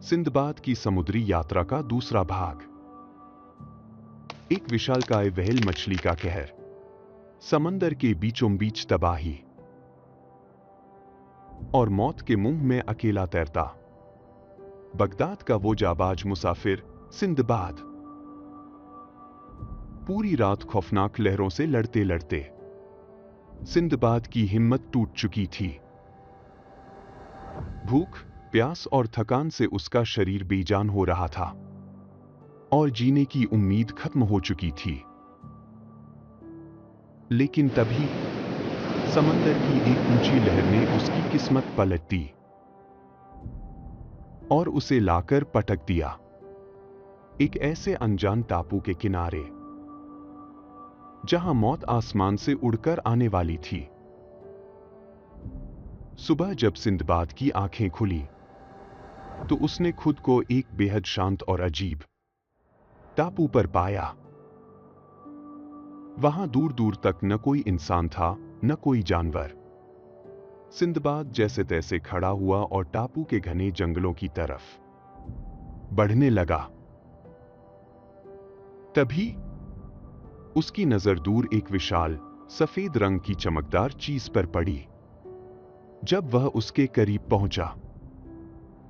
Sinbad की समुद्री यात्रा का दूसरा भाग। एक विशालकाय व्हेल मछली का कहर, समंदर के बीचों बीच तबाही और मौत के मुंह में अकेला तैरता बगदाद का वो जाबाज मुसाफिर सिंदबाद। पूरी रात खौफनाक लहरों से लड़ते लड़ते सिंदबाद की हिम्मत टूट चुकी थी। भूख, प्यास और थकान से उसका शरीर बेजान हो रहा था और जीने की उम्मीद खत्म हो चुकी थी। लेकिन तभी समंदर की एक ऊंची लहर ने उसकी किस्मत पलट दी और उसे लाकर पटक दिया एक ऐसे अनजान टापू के किनारे जहां मौत आसमान से उड़कर आने वाली थी। सुबह जब सिंदबाद की आंखें खुली तो उसने खुद को एक बेहद शांत और अजीब टापू पर पाया। वहां दूर दूर तक न कोई इंसान था न कोई जानवर। सिंदबाद जैसे तैसे खड़ा हुआ और टापू के घने जंगलों की तरफ बढ़ने लगा। तभी उसकी नजर दूर एक विशाल सफेद रंग की चमकदार चीज पर पड़ी। जब वह उसके करीब पहुंचा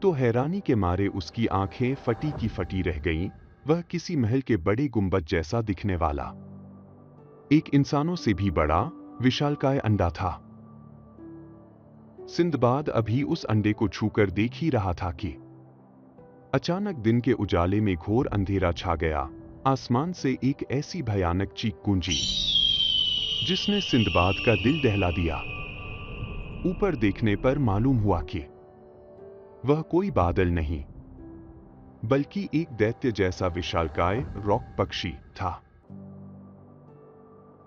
तो हैरानी के मारे उसकी आंखें फटी की फटी रह गईं। वह किसी महल के बड़े गुंबद जैसा दिखने वाला एक इंसानों से भी बड़ा विशालकाय अंडा था। सिंदबाद अभी उस अंडे को छूकर देख ही रहा था कि अचानक दिन के उजाले में घोर अंधेरा छा गया। आसमान से एक ऐसी भयानक चीख गूंजी जिसने सिंदबाद का दिल दहला दिया। ऊपर देखने पर मालूम हुआ कि वह कोई बादल नहीं बल्कि एक दैत्य जैसा विशालकाय रॉक पक्षी था।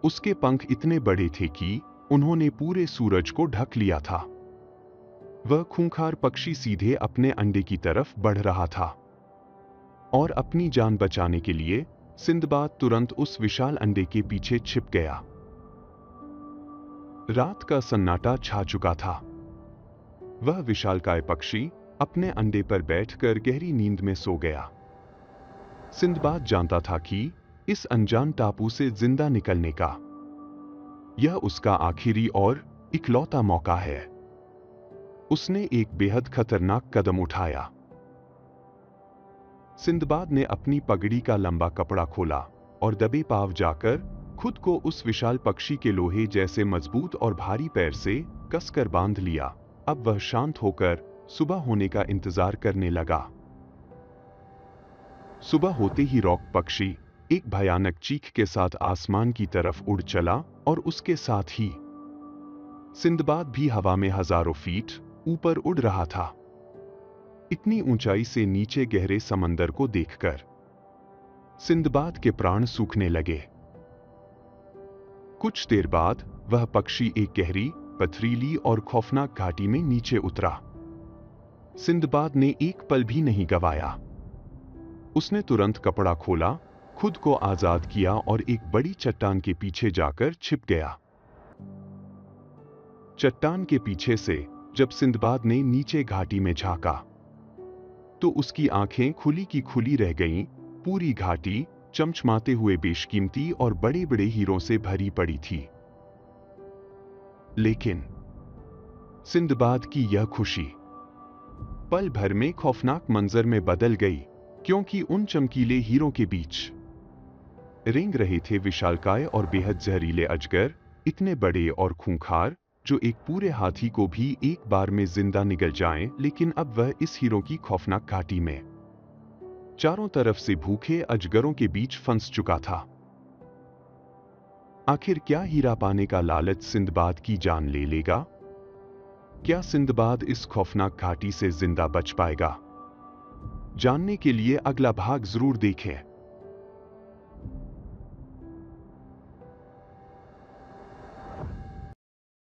उसके पंख इतने बड़े थे कि उन्होंने पूरे सूरज को ढक लिया था। वह खूंखार पक्षी सीधे अपने अंडे की तरफ बढ़ रहा था और अपनी जान बचाने के लिए सिंदबाद तुरंत उस विशाल अंडे के पीछे छिप गया। रात का सन्नाटा छा चुका था। वह विशालकाय पक्षी अपने अंडे पर बैठकर गहरी नींद में सो गया। सिंदबाद जानता था कि इस अनजान टापू से जिंदा निकलने का यह उसका आखिरी और इकलौता मौका है। उसने एक बेहद खतरनाक कदम उठाया। सिंदबाद ने अपनी पगड़ी का लंबा कपड़ा खोला और दबे पांव जाकर खुद को उस विशाल पक्षी के लोहे जैसे मजबूत और भारी पैर से कसकर बांध लिया। अब वह शांत होकर सुबह होने का इंतजार करने लगा। सुबह होते ही रॉक पक्षी एक भयानक चीख के साथ आसमान की तरफ उड़ चला और उसके साथ ही सिंदबाद भी हवा में हजारों फीट ऊपर उड़ रहा था। इतनी ऊंचाई से नीचे गहरे समंदर को देखकर सिंदबाद के प्राण सूखने लगे। कुछ देर बाद वह पक्षी एक गहरी, पथरीली और खौफनाक घाटी में नीचे उतरा। सिंदबाद ने एक पल भी नहीं गवाया। उसने तुरंत कपड़ा खोला, खुद को आजाद किया और एक बड़ी चट्टान के पीछे जाकर छिप गया। चट्टान के पीछे से जब सिंदबाद ने नीचे घाटी में झांका तो उसकी आंखें खुली की खुली रह गईं। पूरी घाटी चमचमाते हुए बेशकीमती और बड़े बड़े हीरों से भरी पड़ी थी। लेकिन सिंदबाद की यह खुशी पल भर में खौफनाक मंजर में बदल गई, क्योंकि उन चमकीले हीरों के बीच रेंग रहे थे विशालकाय और बेहद जहरीले अजगर, इतने बड़े और खूंखार जो एक पूरे हाथी को भी एक बार में जिंदा निगल जाएं। लेकिन अब वह इस हीरों की खौफनाक घाटी में चारों तरफ से भूखे अजगरों के बीच फंस चुका था। आखिर क्या हीरा पाने का लालच सिंदबाद की जान ले लेगा? क्या सिंदबाद इस खौफनाक घाटी से जिंदा बच पाएगा? जानने के लिए अगला भाग जरूर देखें।